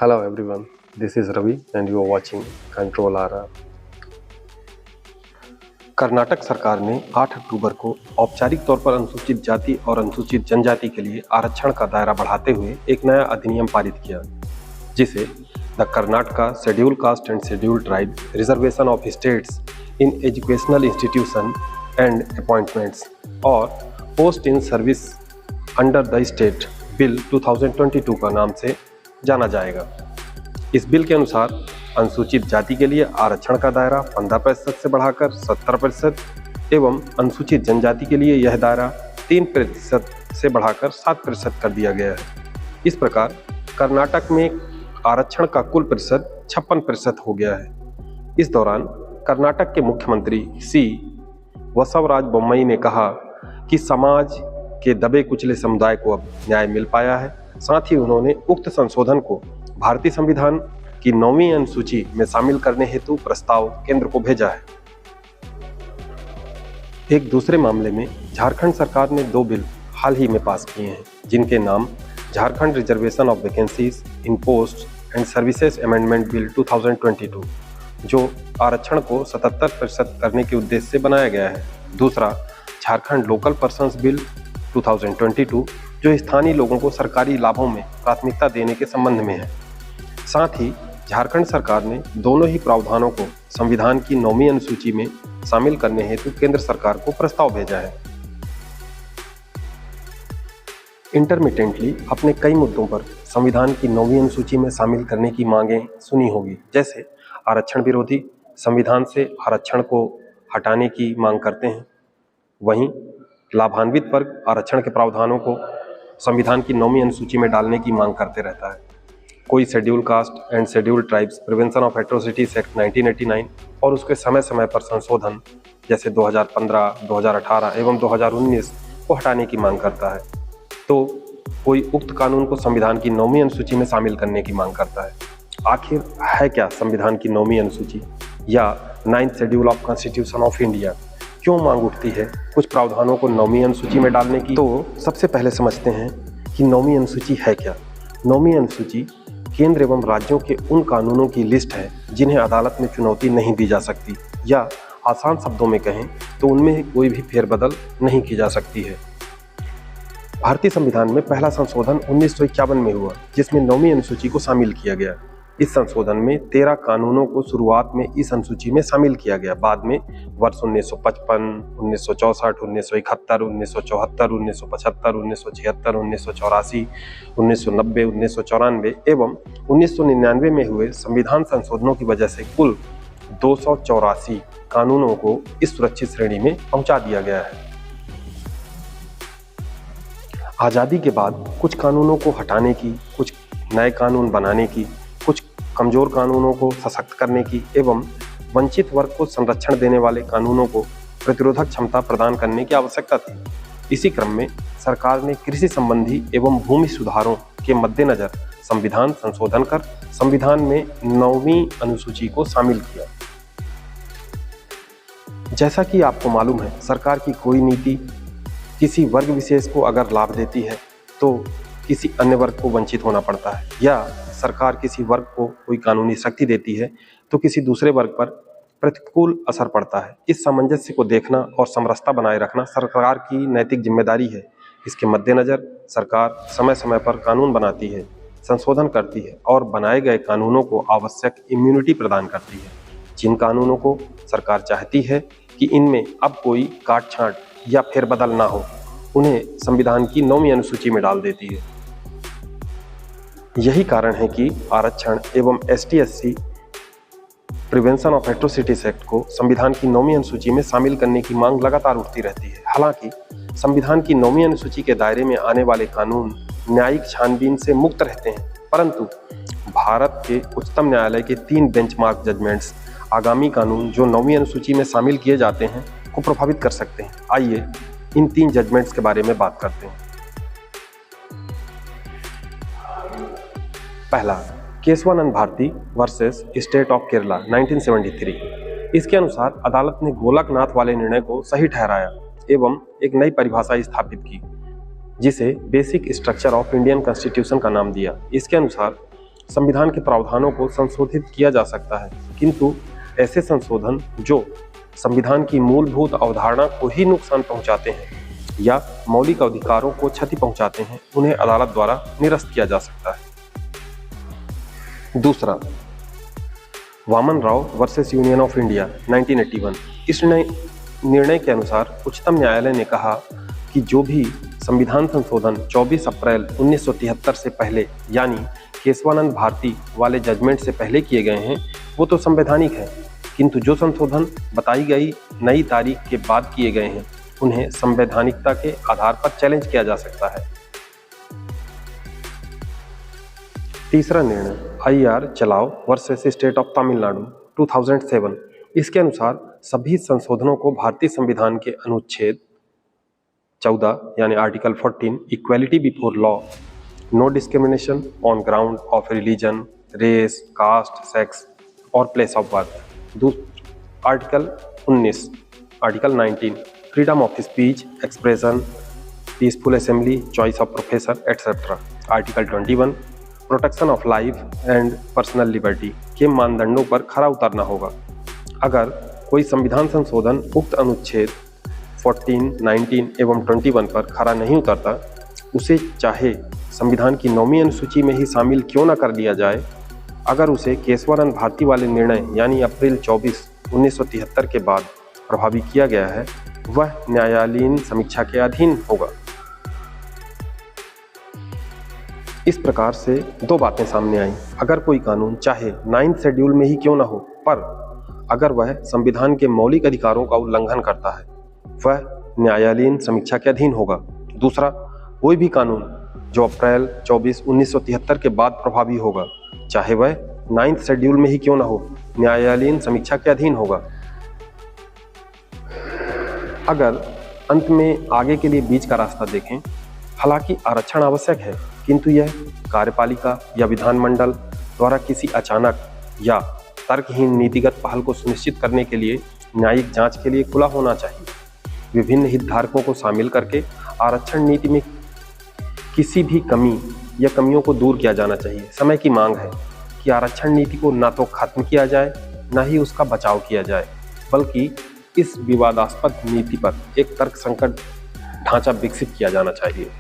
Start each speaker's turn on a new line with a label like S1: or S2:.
S1: Hello everyone, this is Ravi and you are watching Control RR। Karnataka सरकार ने 8 अक्टूबर को औपचारिक तौर पर अनुसूचित जाति और अनुसूचित जनजाति के लिए आरक्षण का दायरा बढ़ाते हुए एक नया अधिनियम पारित किया, जिसे the Karnataka schedule caste and schedule tribe reservation of states in educational institution and appointments और post in service under the state bill 2022 का नाम से जाना जाएगा। इस बिल के अनुसार अनुसूचित जाति के लिए आरक्षण का दायरा 15% से बढ़ाकर 70% एवं अनुसूचित जनजाति के लिए यह दायरा 3% से बढ़ाकर 7% कर दिया गया है। इस प्रकार कर्नाटक में आरक्षण का कुल प्रतिशत 56% हो गया है। इस दौरान कर्नाटक के मुख्यमंत्री सी बसवराज बोम्मई ने कहा कि समाज के दबे कुचले समुदाय को अब न्याय मिल पाया है। साथ ही उन्होंने उक्त संशोधन को भारतीय संविधान की 9वीं अनुसूची में शामिल करने हेतु प्रस्ताव केंद्र को भेजा है। एक दूसरे मामले में झारखंड सरकार ने 2 बिल हाल ही में पास किए हैं, जिनके नाम Jharkhand reservation of vacancies in post and services amendment bill 2022, जो आरक्षण को 77% करने के उद्देश्य से बनाया गया है। दूसरा झारखंड लोकल पर्सन्स बिल 2022, जो स्थानीय लोगों को सरकारी लाभों में प्राथमिकता देने के संबंध में है। साथ ही झारखंड सरकार ने दोनों ही प्रावधानों को संविधान की 9वीं अनुसूची में शामिल करने हेतु केंद्र सरकार को प्रस्ताव भेजा है। इंटरमिटेंटली अपने कई मुद्दों पर संविधान की 9वीं अनुसूची में शामिल करने की मांगें सुनी होगी, जैसे आरक्षण विरोधी संविधान से आरक्षण को हटाने की मांग करते हैं। वहीं लाभान्वित वर्ग आरक्षण के प्रावधानों को संविधान की 9वीं अनुसूची में डालने की मांग करते रहता है। कोई schedule caste and schedule tribes prevention of atrocities act 1989 और उसके समय समय पर संशोधन जैसे 2015, 2018 एवं 2019 को हटाने की मांग करता है, तो कोई उक्त कानून को संविधान की 9वीं अनुसूची में शामिल करने की मांग करता है। आखिर है क्या संविधान की 9वीं अनुसूची या 9th schedule of constitution of India? क्यों मांग उठती है कुछ प्रावधानों को 9वीं अनुसूची में डालने की? तो सबसे पहले समझते हैं कि 9वीं अनुसूची है क्या। 9वीं अनुसूची केंद्र एवं राज्यों के उन कानूनों की लिस्ट है जिन्हें अदालत में चुनौती नहीं दी जा सकती, या आसान शब्दों में कहें तो उनमें कोई भी फेरबदल नहीं की जा सकती है। भारतीय संविधान में पहला संशोधन 1951 में हुआ, जिसमें 9वीं अनुसूची को शामिल किया गया। इस संशोधन में 13 कानूनों को शुरुआत में इस अनुसूची में शामिल किया गया। बाद में वर्ष 1955, 1964, 1971, 1974, 1975, 1976, 1984, 1990, 1994 एवं 1999 में हुए संविधान संशोधनों की वजह से कुल 284 कानूनों को इस सुरक्षित श्रेणी में पहुंचा दिया गया है। आज़ादी के बाद कुछ कानूनों को हटाने की, कुछ नए कानून बनाने की, कुछ कमजोर कानूनों को सशक्त करने की एवं वंचित वर्ग को संरक्षण देने वाले कानूनों को प्रतिरोधक क्षमता प्रदान करने की आवश्यकता थी। इसी क्रम में सरकार ने कृषि संबंधी एवं भूमि सुधारों के मद्देनजर संविधान संशोधन कर संविधान में 9वीं अनुसूची को शामिल किया। जैसा कि आपको मालूम है, सरकार की कोई नीति किसी वर्ग विशेष को अगर लाभ देती है तो किसी अन्य वर्ग को वंचित होना पड़ता है, या सरकार किसी वर्ग को कोई कानूनी शक्ति देती है तो किसी दूसरे वर्ग पर प्रतिकूल असर पड़ता है। इस सामंजस्य को देखना और समरसता बनाए रखना सरकार की नैतिक जिम्मेदारी है। इसके मद्देनजर सरकार समय समय पर कानून बनाती है, संशोधन करती है और बनाए गए कानूनों को आवश्यक इम्यूनिटी प्रदान करती है। जिन कानूनों को सरकार चाहती है कि इनमें अब कोई काट-छांट या फेरबदल ना हो, उन्हें संविधान की 9वीं अनुसूची में डाल देती है। यही कारण है कि आरक्षण एवं ST/SC prevention of atrocities act को संविधान की 9वीं अनुसूची में शामिल करने की मांग लगातार उठती रहती है। हालांकि संविधान की 9वीं अनुसूची के दायरे में आने वाले कानून न्यायिक छानबीन से मुक्त रहते हैं, परंतु भारत के उच्चतम न्यायालय के 3 बेंचमार्क जजमेंट्स आगामी कानून जो 9वीं अनुसूची में शामिल किए जाते हैं को प्रभावित कर सकते हैं। आइए इन 3 जजमेंट्स के बारे में बात करते हैं। पहला, Kesavananda Bharati versus state of Kerala 1973। इसके अनुसार अदालत ने गोलकनाथ वाले निर्णय को सही ठहराया एवं एक नई परिभाषा स्थापित की, जिसे basic structure of Indian constitution का नाम दिया। इसके अनुसार संविधान के प्रावधानों को संशोधित किया जा सकता है, किंतु ऐसे संशोधन जो संविधान की मूलभूत अवधारणा को ही नुकसान पहुंचाते हैं या मौलिक अधिकारों को क्षति पहुंचाते हैं, उन्हें अदालत द्वारा निरस्त किया जा सकता है। दूसरा, Waman Rao versus union of India 1981। इस निर्णय के अनुसार उच्चतम न्यायालय ने कहा कि जो भी संविधान संशोधन 24 अप्रैल 1973 से पहले यानी केशवानंद भारती वाले जजमेंट से पहले किए गए हैं वो तो संवैधानिक है, किंतु जो संशोधन बताई गई नई तारीख के बाद किए गए हैं उन्हें संवैधानिकता के आधार पर चैलेंज किया जा सकता है। तीसरा निर्णय, IR चलाओ वर्सेस स्टेट ऑफ तमिलनाडु 2007। इसके अनुसार सभी संशोधनों को भारतीय संविधान के अनुच्छेद 14 यानी article 14 equality before law, no discrimination on ground of religion, race, caste, sex और place of birth. Article 19, article 19 freedom of speech, expression, peaceful assembly, choice of profession etcetera. Article 21 protection of life and personal liberty के मानदंडों पर खरा उतरना होगा। अगर कोई संविधान संशोधन उक्त अनुच्छेद 14, 19 एवं 21 पर खरा नहीं उतरता, उसे चाहे संविधान की 9वीं अनुसूची में ही शामिल क्यों न कर दिया जाए, अगर उसे केशवानंद भारती वाले निर्णय यानी अप्रैल 24, 1973 के बाद प्रभावी किया गया है, वह न्यायालयीन समीक्षा के अधीन होगा। इस प्रकार से दो बातें सामने आई। अगर कोई कानून चाहे 9th शेड्यूल में ही क्यों ना हो, पर अगर वह संविधान के मौलिक अधिकारों का उल्लंघन करता है, वह न्यायालयीन समीक्षा के अधीन होगा। दूसरा, कोई भी कानून जो अप्रैल 24, 1973 के बाद प्रभावी होगा, चाहे वह 9th शेड्यूल में ही क्यों ना हो, न्यायालयीन समीक्षा के अधीन होगा। अगर अंत में आगे के लिए बीच का रास्ता देखें, हालांकि आरक्षण आवश्यक है, किंतु यह कार्यपालिका या विधानमंडल द्वारा किसी अचानक या तर्कहीन नीतिगत पहल को सुनिश्चित करने के लिए न्यायिक जांच के लिए खुला होना चाहिए। विभिन्न हितधारकों को शामिल करके आरक्षण नीति में किसी भी कमी या कमियों को दूर किया जाना चाहिए। समय की मांग है कि आरक्षण नीति को ना तो खत्म किया जाए, ना ही उसका बचाव किया जाए, बल्कि इस विवादास्पद नीति पर एक तर्कसंगत ढांचा विकसित किया जाना चाहिए।